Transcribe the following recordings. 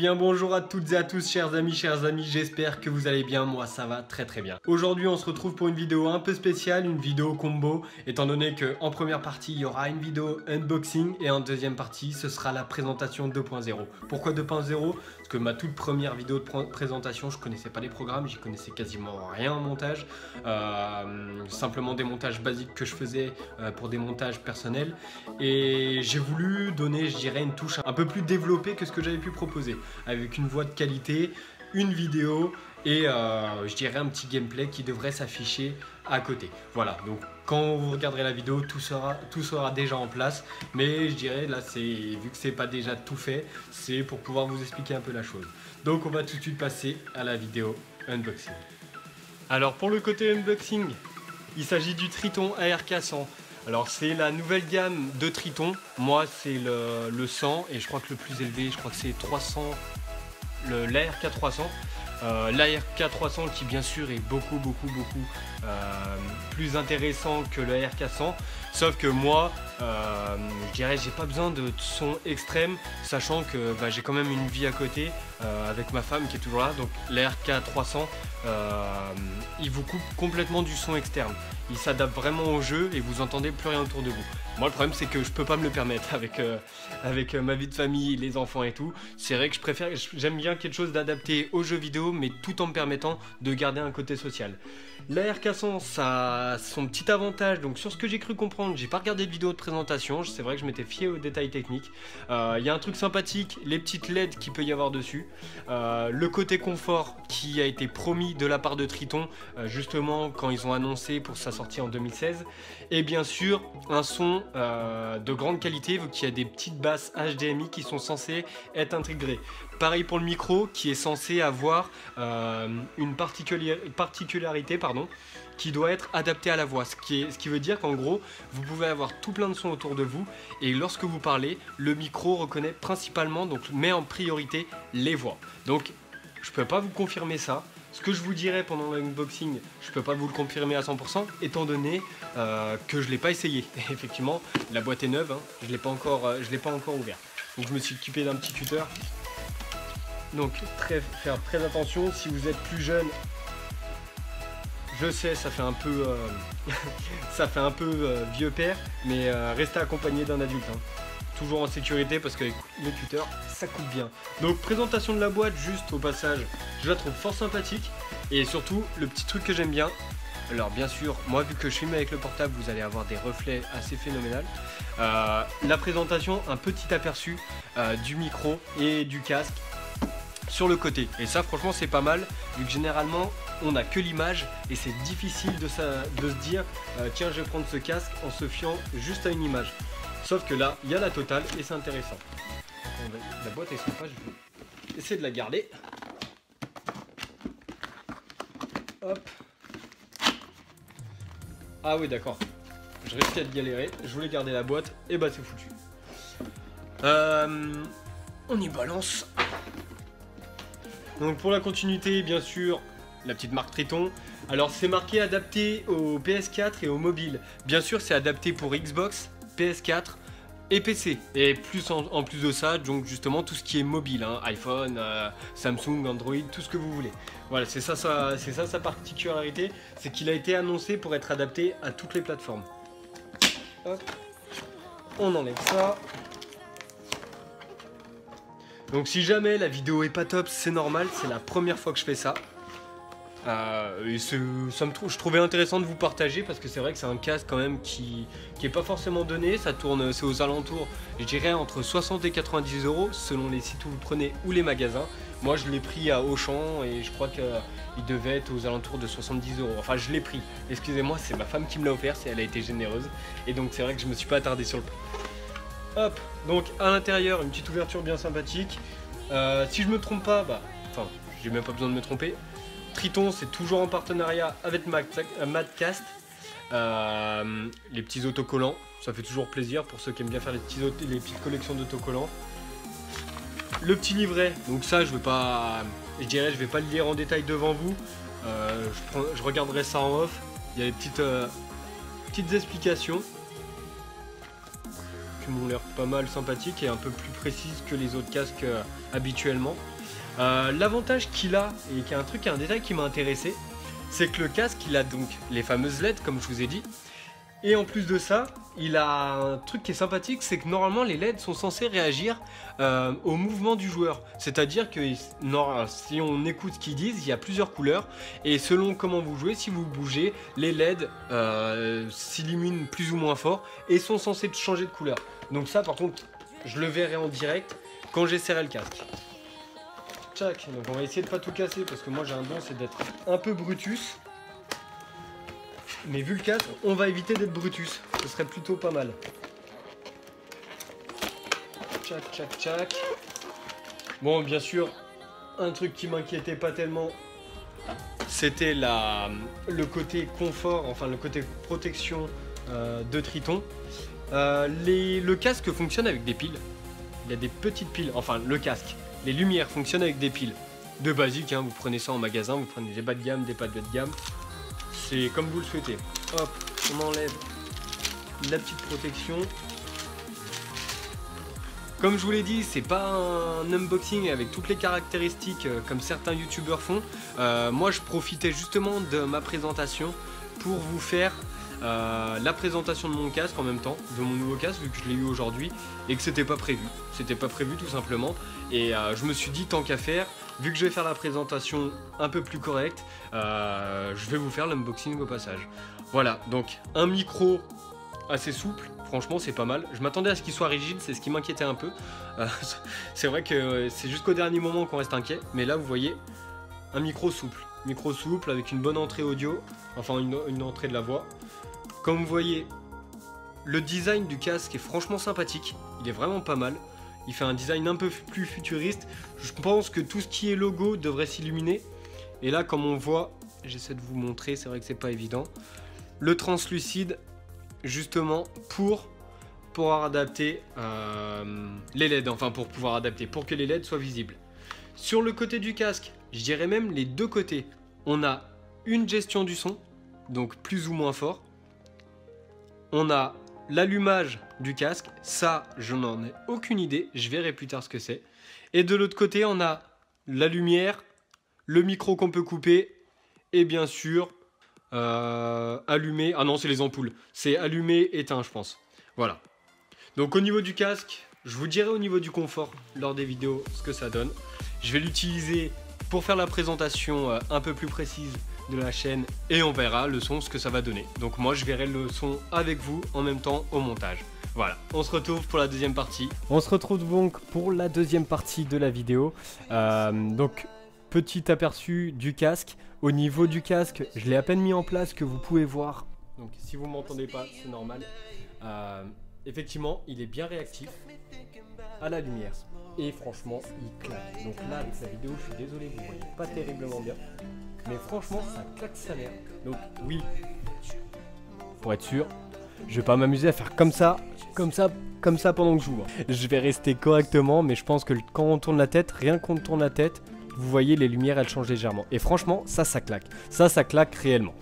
bien bonjour à toutes et à tous chers amis, j'espère que vous allez bien, moi ça va très bien. Aujourd'hui on se retrouve pour une vidéo un peu spéciale, une vidéo combo, étant donné qu'en première partie il y aura une vidéo unboxing et en deuxième partie ce sera la présentation 2.0. Pourquoi 2.0? Parce que ma toute première vidéo de présentation, je connaissais pas les programmes, j'y connaissais quasiment rien en montage, simplement des montages basiques que je faisais pour des montages personnels, et j'ai voulu donner, je dirais, une touche un peu plus développée que ce que j'avais pu proposer, avec une voix de qualité, une vidéo et je dirais un petit gameplay qui devrait s'afficher à côté. Voilà, donc quand vous regarderez la vidéo, tout sera déjà en place, mais je dirais là, vu que c'est pas déjà tout fait, c'est pour pouvoir vous expliquer un peu la chose. Donc on va tout de suite passer à la vidéo unboxing. Alors pour le côté unboxing, il s'agit du Triton ARK100. Alors c'est la nouvelle gamme de Triton. Moi c'est le 100 et je crois que le plus élevé, je crois que c'est 300, l'ARK 300. L'ARK 300 qui bien sûr est beaucoup plus intéressant que le ARK 100, sauf que moi je dirais j'ai pas besoin de son extrême, sachant que j'ai quand même une vie à côté avec ma femme qui est toujours là. Donc l'ARK 300 il vous coupe complètement du son externe, il s'adapte vraiment au jeu et vous entendez plus rien autour de vous. Moi le problème c'est que je peux pas me le permettre avec ma vie de famille, les enfants et tout. C'est vrai que j'aime bien quelque chose d'adapté aux jeux vidéo, mais tout en me permettant de garder un côté social. L'ARK 100, ça a son petit avantage, donc sur ce que j'ai cru comprendre, j'ai pas regardé de vidéo de présentation, c'est vrai que je m'étais fié aux détails techniques. Il y a un truc sympathique, les petites LED qu'il peut y avoir dessus, le côté confort qui a été promis de la part de Triton, justement quand ils ont annoncé pour sa sortie en 2016, et bien sûr un son de grande qualité, vu qu'il y a des petites basses HDMI qui sont censées être intégrées. Pareil pour le micro qui est censé avoir une particularité qui doit être adaptée à la voix. Ce qui veut dire qu'en gros, vous pouvez avoir tout plein de sons autour de vous et lorsque vous parlez, le micro reconnaît principalement, donc met en priorité les voix. Donc je ne peux pas vous confirmer ça. Ce que je vous dirai pendant l'unboxing, je ne peux pas vous le confirmer à 100%, étant donné que je ne l'ai pas essayé. Et effectivement, la boîte est neuve, hein, je ne l'ai pas encore ouverte. Donc je me suis occupé d'un petit tuteur. Donc faire très attention si vous êtes plus jeune. Je sais, ça fait un peu vieux père, mais restez accompagné d'un adulte, hein. Toujours en sécurité parce qu'avec le tuteur ça coûte bien. Donc présentation de la boîte, juste au passage, je la trouve fort sympathique, et surtout le petit truc que j'aime bien. Alors bien sûr, moi vu que je filme avec le portable, vous allez avoir des reflets assez phénoménal. La présentation, un petit aperçu du micro et du casque sur le côté, et ça franchement c'est pas mal, vu que généralement on n'a que l'image et c'est difficile de se dire tiens je vais prendre ce casque en se fiant juste à une image. Sauf que là il y a la totale et c'est intéressant. La boîte est sympa, je vais essayer de la garder. Hop. Ah oui d'accord, je risquais de galérer, je voulais garder la boîte et bah c'est foutu. On y balance. Donc pour la continuité, bien sûr, la petite marque Triton. Alors c'est marqué adapté au PS4 et au mobile. Bien sûr c'est adapté pour Xbox, PS4 et PC. Et en plus de ça, donc justement tout ce qui est mobile, hein, iPhone, Samsung, Android, tout ce que vous voulez. Voilà, c'est ça sa particularité, c'est qu'il a été annoncé pour être adapté à toutes les plateformes. Hop. On enlève ça. Donc si jamais la vidéo est pas top, c'est normal, c'est la première fois que je fais ça. Je trouvais intéressant de vous partager parce que c'est vrai que c'est un casque quand même qui est pas forcément donné. Ça tourne, c'est aux alentours, je dirais entre 60 et 90 € selon les sites où vous prenez ou les magasins. Moi je l'ai pris à Auchan et je crois qu'il devait être aux alentours de 70 €. Enfin je l'ai pris, excusez-moi, c'est ma femme qui me l'a offert, elle a été généreuse. Et donc c'est vrai que je me suis pas attardé sur le prix. Hop, donc à l'intérieur, une petite ouverture bien sympathique. Si je me trompe pas, enfin, j'ai même pas besoin de me tromper. Triton, c'est toujours en partenariat avec Madcast. Les petits autocollants, ça fait toujours plaisir pour ceux qui aiment bien faire les petites collections d'autocollants. Le petit livret, donc ça, je vais pas le lire en détail devant vous. Je regarderai ça en off. Il y a des petites explications. qui m'ont l'air pas mal sympathiques et un peu plus précises que les autres casques habituellement. L'avantage qu'il a, et qui est un détail qui m'a intéressé, c'est que le casque il a donc les fameuses LED comme je vous ai dit. Et en plus de ça, il a un truc qui est sympathique, c'est que normalement les LED sont censés réagir au mouvement du joueur. C'est-à-dire que si on écoute ce qu'ils disent, il y a plusieurs couleurs. Et selon comment vous jouez, si vous bougez, les LED s'illuminent plus ou moins fort et sont censés changer de couleur. Donc ça par contre, je le verrai en direct quand j'essaierai le casque. Tchac, donc on va essayer de pas tout casser parce que moi j'ai un don, c'est d'être un peu Brutus. Mais vu le casque, on va éviter d'être Brutus. Ce serait plutôt pas mal. Tchac, tchac, tchac. Bon, bien sûr, un truc qui m'inquiétait pas tellement, c'était le côté confort, enfin le côté protection de Triton. Le casque fonctionne avec des piles. Il y a des petites piles, enfin le casque. Les lumières fonctionnent avec des piles. De basique, hein, vous prenez ça en magasin, vous prenez des bas de gamme, des pas de gamme. C'est comme vous le souhaitez. Hop, on enlève la petite protection. Comme je vous l'ai dit, c'est pas un unboxing avec toutes les caractéristiques comme certains youtubeurs font. Moi je profitais justement de ma présentation pour vous faire la présentation de mon casque en même temps, de mon nouveau casque vu que je l'ai eu aujourd'hui et que c'était pas prévu. C'était pas prévu tout simplement. Et je me suis dit tant qu'à faire, vu que je vais faire la présentation un peu plus correcte, je vais vous faire l'unboxing au passage. Voilà, donc un micro assez souple, franchement c'est pas mal. Je m'attendais à ce qu'il soit rigide, c'est ce qui m'inquiétait un peu. C'est vrai que c'est jusqu'au dernier moment qu'on reste inquiet, mais là vous voyez, un micro souple avec une bonne entrée audio, enfin une entrée de la voix. Comme vous voyez, le design du casque est franchement sympathique, il est vraiment pas mal. Il fait un design un peu plus futuriste. Je pense que tout ce qui est logo devrait s'illuminer. Et là, comme on voit, j'essaie de vous montrer, c'est vrai que c'est pas évident. Le translucide, justement, pour pouvoir adapter les LED. Enfin, pour pouvoir adapter, pour que les LED soient visibles. Sur le côté du casque, je dirais même les deux côtés. On a une gestion du son, donc plus ou moins fort. On a l'allumage du casque, ça je n'en ai aucune idée, je verrai plus tard ce que c'est. Et de l'autre côté on a la lumière, le micro qu'on peut couper et bien sûr allumer, ah non c'est les ampoules, c'est allumé, éteint je pense. Voilà. Donc au niveau du casque, je vous dirai au niveau du confort lors des vidéos ce que ça donne. Je vais l'utiliser pour faire la présentation un peu plus précise de la chaîne et on verra le son ce que ça va donner. Donc moi je verrai le son avec vous en même temps au montage. Voilà, on se retrouve pour la deuxième partie. On se retrouve donc pour la deuxième partie de la vidéo. Donc petit aperçu du casque. Au niveau du casque, je l'ai à peine mis en place que vous pouvez voir. Donc si vous m'entendez pas, c'est normal. Effectivement, il est bien réactif à la lumière. Et franchement, il claque. Donc là, avec la vidéo, je suis désolé, vous voyez pas terriblement bien. Mais franchement, ça claque sa mère. Donc oui, pour être sûr, je vais pas m'amuser à faire comme ça pendant que je joue. Je vais rester correctement, mais je pense que quand on tourne la tête, rien qu'on tourne la tête, vous voyez les lumières, elles changent légèrement. Et franchement, ça claque. Ça claque réellement.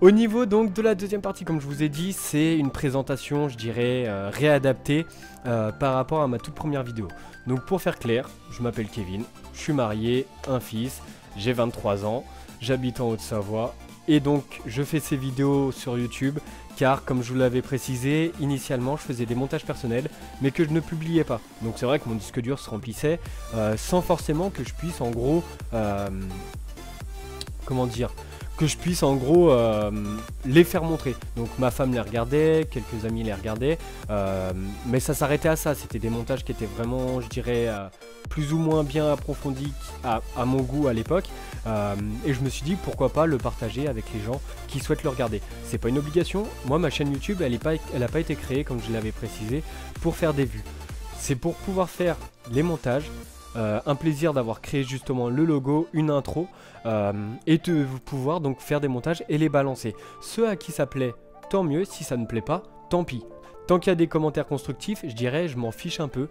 Au niveau donc de la deuxième partie, comme je vous ai dit, c'est une présentation, je dirais, réadaptée par rapport à ma toute première vidéo. Donc pour faire clair, je m'appelle Kevin, je suis marié, un fils, j'ai 23 ans, j'habite en Haute-Savoie et donc je fais ces vidéos sur YouTube car comme je vous l'avais précisé, initialement je faisais des montages personnels mais que je ne publiais pas. Donc c'est vrai que mon disque dur se remplissait sans forcément que je puisse en gros, comment dire, que je puisse en gros les faire montrer. Donc ma femme les regardait, quelques amis les regardaient, mais ça s'arrêtait à ça. C'était des montages qui étaient vraiment, je dirais, plus ou moins bien approfondis à mon goût à l'époque. Et je me suis dit pourquoi pas le partager avec les gens qui souhaitent le regarder. C'est pas une obligation. Moi ma chaîne YouTube elle n'a pas été créée comme je l'avais précisé pour faire des vues. C'est pour pouvoir faire les montages. Un plaisir d'avoir créé justement le logo, une intro et de pouvoir donc faire des montages et les balancer. Ceux à qui ça plaît, tant mieux. Si ça ne plaît pas, tant pis. Tant qu'il y a des commentaires constructifs, je dirais je m'en fiche un peu.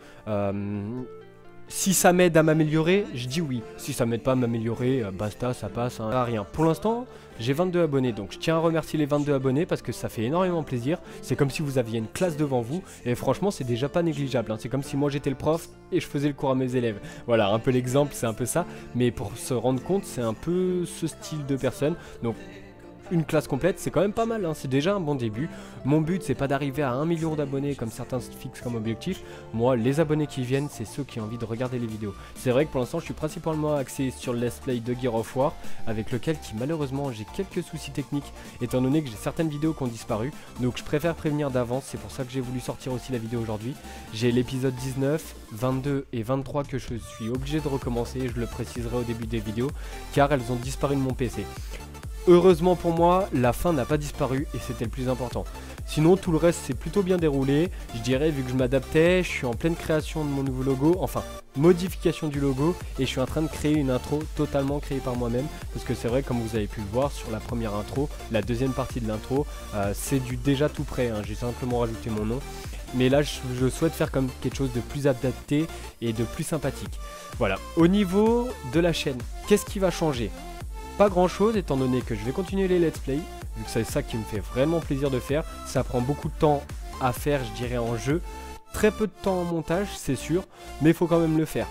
Si ça m'aide à m'améliorer, je dis oui. Si ça m'aide pas à m'améliorer, basta, ça passe, hein, rien. Pour l'instant, j'ai 22 abonnés, donc je tiens à remercier les 22 abonnés parce que ça fait énormément plaisir. C'est comme si vous aviez une classe devant vous et franchement, c'est déjà pas négligeable, hein. C'est comme si moi j'étais le prof et je faisais le cours à mes élèves. Voilà, un peu l'exemple, c'est un peu ça. Mais pour se rendre compte, c'est un peu ce style de personne. Donc une classe complète, c'est quand même pas mal, hein. C'est déjà un bon début. Mon but, c'est pas d'arriver à 1 million d'abonnés comme certains se fixent comme objectif. Moi, les abonnés qui viennent, c'est ceux qui ont envie de regarder les vidéos. C'est vrai que pour l'instant, je suis principalement axé sur le let's play de Gears of War, avec lequel qui malheureusement j'ai quelques soucis techniques, étant donné que j'ai certaines vidéos qui ont disparu. Donc je préfère prévenir d'avance, c'est pour ça que j'ai voulu sortir aussi la vidéo aujourd'hui. J'ai l'épisode 19, 22 et 23 que je suis obligé de recommencer, je le préciserai au début des vidéos, car elles ont disparu de mon PC. Heureusement pour moi, la fin n'a pas disparu et c'était le plus important. Sinon, tout le reste s'est plutôt bien déroulé. Je dirais, vu que je m'adaptais, je suis en pleine création de mon nouveau logo, enfin, modification du logo, et je suis en train de créer une intro totalement créée par moi-même. Parce que c'est vrai, comme vous avez pu le voir sur la première intro, la deuxième partie de l'intro, c'est du déjà tout prêt, hein. J'ai simplement rajouté mon nom. Mais là, je souhaite faire comme quelque chose de plus adapté et de plus sympathique. Voilà. Au niveau de la chaîne, qu'est-ce qui va changer ? Pas grand chose étant donné que je vais continuer les let's play, vu que c'est ça qui me fait vraiment plaisir de faire. Ça prend beaucoup de temps à faire, je dirais, en jeu. Très peu de temps en montage, c'est sûr, mais il faut quand même le faire.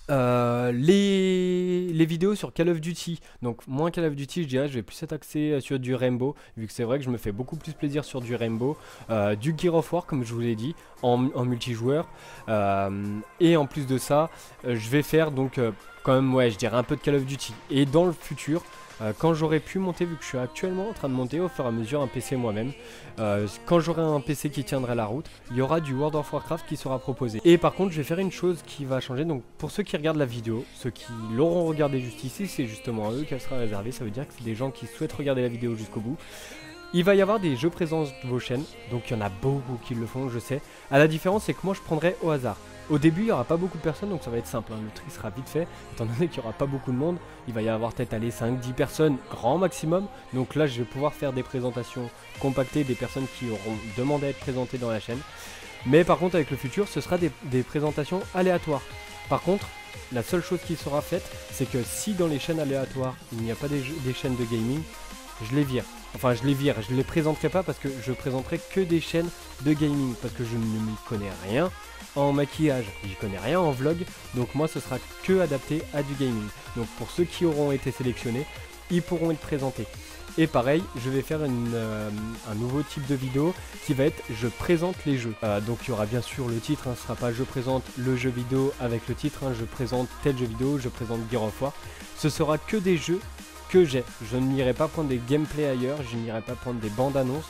Les vidéos sur Call of Duty, donc moins Call of Duty, je dirais, je vais plus être axé sur du Rainbow, vu que c'est vrai que je me fais beaucoup plus plaisir sur du Rainbow, du Gears of War comme je vous l'ai dit, en multijoueur, et en plus de ça, je vais faire donc quand même, ouais, je dirais un peu de Call of Duty. Et dans le futur, quand j'aurai pu monter, vu que je suis actuellement en train de monter au fur et à mesure un PC moi-même, quand j'aurai un PC qui tiendra la route, il y aura du World of Warcraft qui sera proposé. Et par contre, je vais faire une chose qui va changer. Donc pour ceux qui regardent la vidéo, ceux qui l'auront regardé juste ici, c'est justement à eux qu'elle sera réservée. Ça veut dire que c'est des gens qui souhaitent regarder la vidéo jusqu'au bout. Il va y avoir des jeux présents sur vos chaînes, donc il y en a beaucoup qui le font, je sais. À la différence, c'est que moi je prendrai au hasard. Au début, il n'y aura pas beaucoup de personnes, donc ça va être simple, hein. Le tri sera vite fait, étant donné qu'il n'y aura pas beaucoup de monde. Il va y avoir peut-être 5-10 personnes, grand maximum. Donc là, je vais pouvoir faire des présentations compactées des personnes qui auront demandé à être présentées dans la chaîne. Mais par contre, avec le futur, ce sera des présentations aléatoires. Par contre, la seule chose qui sera faite, c'est que si dans les chaînes aléatoires, il n'y a pas des chaînes de gaming, je les vire. Enfin, je ne les présenterai pas parce que je présenterai que des chaînes de gaming. Parce que je ne m'y connais rien en maquillage, j'y connais rien en vlog. Donc moi, ce sera que adapté à du gaming. Donc pour ceux qui auront été sélectionnés, ils pourront être présentés. Et pareil, je vais faire un nouveau type de vidéo qui va être je présente les jeux. Donc il y aura bien sûr le titre, hein, ce sera pas je présente le jeu vidéo avec le titre, hein, je présente tel jeu vidéo, je présente Gears of War. Ce sera que des jeux que j'ai. Je n'irai pas prendre des gameplays ailleurs, je n'irai pas prendre des bandes annonces.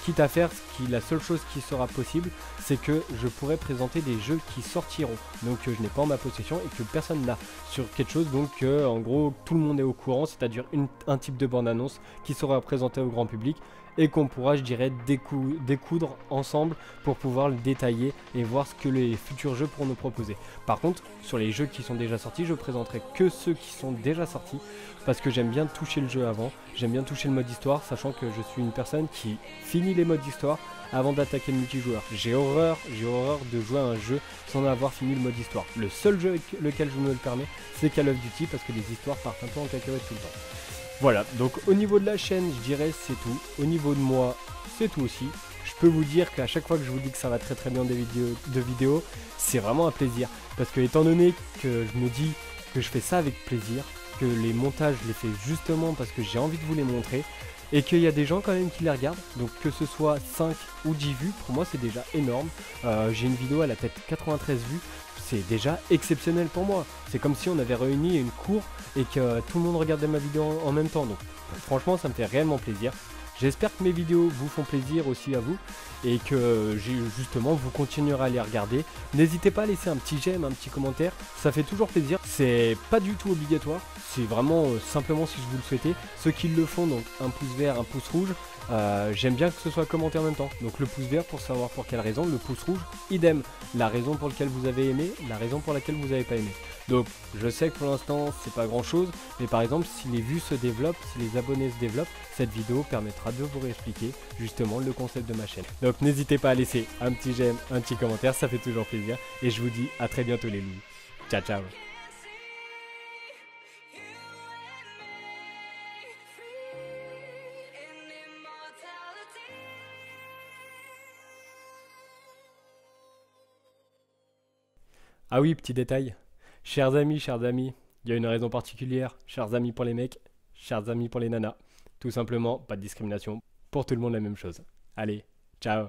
Quitte à faire la seule chose qui sera possible, c'est que je pourrai présenter des jeux qui sortiront, donc que je n'ai pas en ma possession et que personne n'a, sur quelque chose donc en gros tout le monde est au courant, c'est-à-dire un type de bande annonce qui sera présenté au grand public et qu'on pourra, je dirais, découdre ensemble pour pouvoir le détailler et voir ce que les futurs jeux pourront nous proposer. Par contre, sur les jeux qui sont déjà sortis, je présenterai que ceux qui sont déjà sortis parce que j'aime bien toucher le jeu avant, j'aime bien toucher le mode histoire, sachant que je suis une personne qui finit les modes histoire avant d'attaquer le multijoueur. J'ai horreur de jouer à un jeu sans avoir fini le mode histoire. Le seul jeu avec lequel je me le permets, c'est Call of Duty parce que les histoires partent un peu en cacahuète tout le temps. Voilà, donc au niveau de la chaîne, je dirais c'est tout. Au niveau de moi, c'est tout aussi. Je peux vous dire qu'à chaque fois que je vous dis que ça va très bien des vidéos, c'est vraiment un plaisir. Parce que étant donné que je me dis que je fais ça avec plaisir, que les montages je les fais justement parce que j'ai envie de vous les montrer, et qu'il y a des gens quand même qui les regardent, donc que ce soit 5 ou 10 vues, pour moi c'est déjà énorme. J'ai une vidéo, elle a peut-être 93 vues, c'est déjà exceptionnel pour moi. C'est comme si on avait réuni une cour et que tout le monde regardait ma vidéo en même temps. Donc franchement, ça me fait réellement plaisir. J'espère que mes vidéos vous font plaisir aussi à vous et que justement vous continuerez à les regarder. N'hésitez pas à laisser un petit j'aime, un petit commentaire, ça fait toujours plaisir. C'est pas du tout obligatoire, c'est vraiment simplement si je vous le souhaitez. Ceux qui le font, donc un pouce vert, un pouce rouge, j'aime bien que ce soit commenté en même temps. Donc le pouce vert pour savoir pour quelle raison, le pouce rouge, idem. La raison pour laquelle vous avez aimé, la raison pour laquelle vous n'avez pas aimé. Donc je sais que pour l'instant c'est pas grand chose, mais par exemple si les vues se développent, si les abonnés se développent, cette vidéo permettra de vous réexpliquer justement le concept de ma chaîne. Donc n'hésitez pas à laisser un petit j'aime, un petit commentaire, ça fait toujours plaisir. Et je vous dis à très bientôt les loups. Ciao ciao. Ah oui, petit détail. Chers amis, il y a une raison particulière. Chers amis pour les mecs, chers amis pour les nanas. Tout simplement, pas de discrimination. Pour tout le monde, la même chose. Allez, ciao.